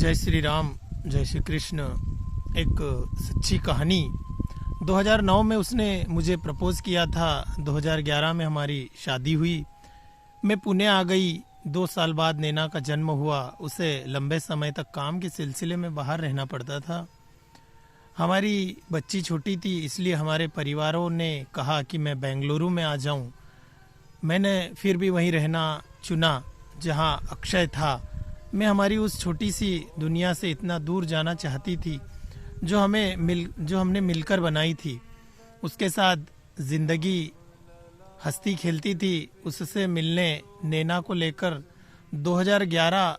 जय श्री राम, जय श्री कृष्ण। एक सच्ची कहानी। 2009 में उसने मुझे प्रपोज किया था। 2011 में हमारी शादी हुई। मैं पुणे आ गई। 2 साल बाद नैना का जन्म हुआ। उसे लंबे समय तक काम के सिलसिले में बाहर रहना पड़ता था। हमारी बच्ची छोटी थी, इसलिए हमारे परिवारों ने कहा कि मैं बेंगलुरु में आ जाऊं। मैंने फिर भी वहीं रहना चुना जहां अक्षय था। मैं हमारी उस छोटी सी दुनिया से इतना दूर जाना चाहती थी जो हमने मिलकर बनाई थी। उसके साथ जिंदगी हंसती खेलती थी। उससे मिलने, नैना को लेकर 2011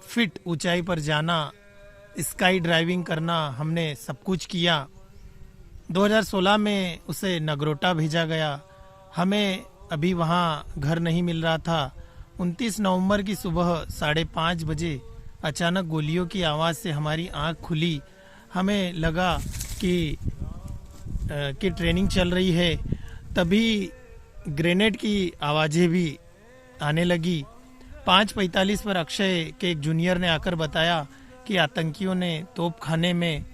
फीट ऊंचाई पर जाना, स्काई ड्राइविंग करना, हमने सब कुछ किया। 2016 में उसे नगरोटा भेजा गया। हमें अभी वहाँ घर नहीं मिल रहा था। 29 नवंबर की सुबह 5:30 बजे अचानक गोलियों की आवाज़ से हमारी आंख खुली। हमें लगा कि ट्रेनिंग चल रही है। तभी ग्रेनेड की आवाज़ें भी आने लगी। 5:45 पर अक्षय के एक जूनियर ने आकर बताया कि आतंकियों ने तोपखाने में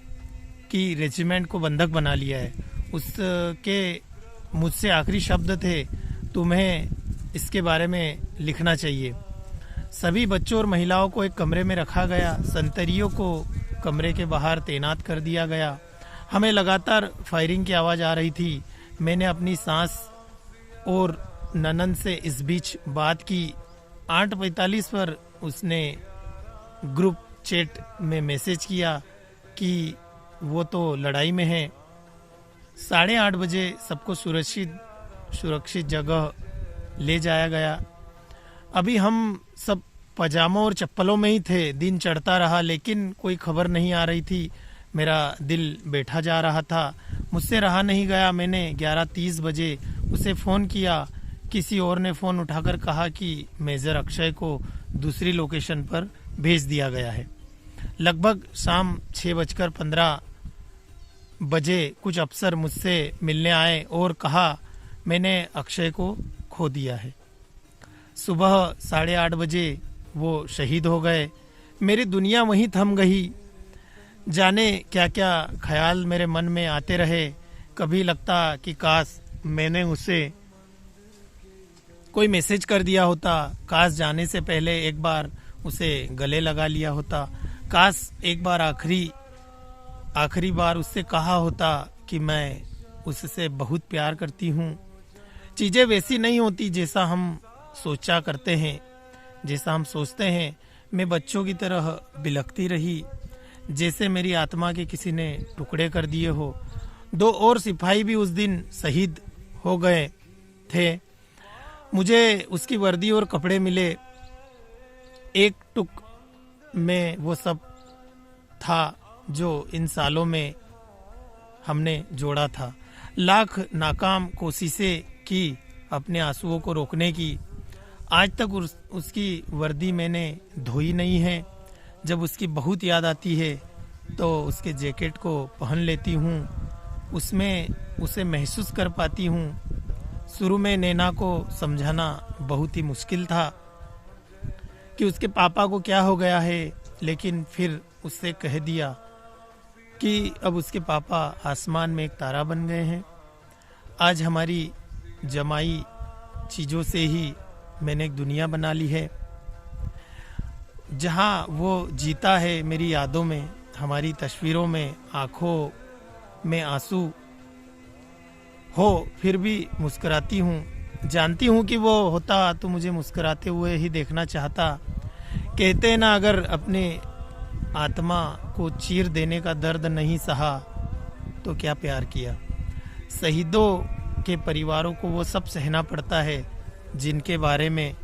की रेजिमेंट को बंधक बना लिया है। उसके मुझसे आखिरी शब्द थे, तुम्हें इसके बारे में लिखना चाहिए। सभी बच्चों और महिलाओं को एक कमरे में रखा गया। संतरियों को कमरे के बाहर तैनात कर दिया गया। हमें लगातार फायरिंग की आवाज़ आ रही थी। मैंने अपनी सास और ननंद से इस बीच बात की। 8:45 पर उसने ग्रुप चैट में मैसेज किया कि वो तो लड़ाई में है। 8:30 बजे सबको सुरक्षित जगह ले जाया गया। अभी हम सब पजामों और चप्पलों में ही थे। दिन चढ़ता रहा लेकिन कोई खबर नहीं आ रही थी। मेरा दिल बैठा जा रहा था। मुझसे रहा नहीं गया। मैंने 11:30 बजे उसे फ़ोन किया। किसी और ने फ़ोन उठाकर कहा कि मेजर अक्षय को दूसरी लोकेशन पर भेज दिया गया है। लगभग शाम 6:15 बजे कुछ अफसर मुझसे मिलने आए और कहा मैंने अक्षय को खो दिया है। सुबह 8:30 बजे वो शहीद हो गए। मेरी दुनिया वहीं थम गई। जाने क्या क्या ख्याल मेरे मन में आते रहे। कभी लगता कि काश मैंने उसे कोई मैसेज कर दिया होता। काश जाने से पहले एक बार उसे गले लगा लिया होता। काश एक बार आखिरी बार उससे कहा होता कि मैं उससे बहुत प्यार करती हूँ। चीज़ें वैसी नहीं होती जैसा हम सोचा करते हैं, जैसा हम सोचते हैं। मैं बच्चों की तरह बिलखती रही जैसे मेरी आत्मा के किसी ने टुकड़े कर दिए हो। 2 और सिपाही भी उस दिन शहीद हो गए थे। मुझे उसकी वर्दी और कपड़े मिले। एक टुक में वो सब था जो इन सालों में हमने जोड़ा था। लाख नाकाम कोशिशें की अपने आंसुओं को रोकने की। आज तक उसकी वर्दी मैंने धोई नहीं है। जब उसकी बहुत याद आती है तो उसके जैकेट को पहन लेती हूँ। उसमें उसे महसूस कर पाती हूँ। शुरू में नैना को समझाना बहुत ही मुश्किल था कि उसके पापा को क्या हो गया है, लेकिन फिर उससे कह दिया कि अब उसके पापा आसमान में एक तारा बन गए हैं। आज हमारी जमाई चीज़ों से ही मैंने एक दुनिया बना ली है जहाँ वो जीता है मेरी यादों में, हमारी तस्वीरों में। आँखों में आंसू हो फिर भी मुस्कुराती हूँ। जानती हूँ कि वो होता तो मुझे मुस्कुराते हुए ही देखना चाहता। कहते हैं ना, अगर अपने आत्मा को चीर देने का दर्द नहीं सहा तो क्या प्यार किया। शहीदों के परिवारों को वो सब सहना पड़ता है जिनके बारे में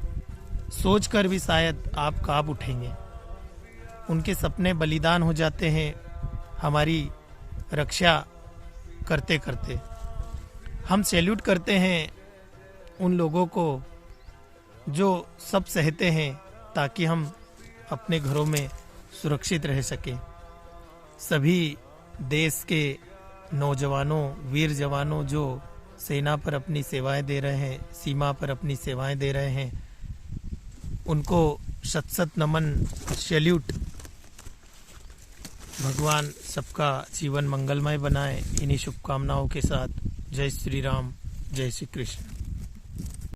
सोचकर भी शायद आप कांप उठेंगे। उनके सपने बलिदान हो जाते हैं हमारी रक्षा करते करते। हम सैल्यूट करते हैं उन लोगों को जो सब सहते हैं ताकि हम अपने घरों में सुरक्षित रह सकें। सभी देश के नौजवानों, वीर जवानों जो सेना पर अपनी सेवाएं दे रहे हैं, सीमा पर अपनी सेवाएं दे रहे हैं, उनको शत शत नमन, सैल्यूट। भगवान सबका जीवन मंगलमय बनाए, इन्हीं शुभकामनाओं के साथ जय श्री राम, जय श्री कृष्ण।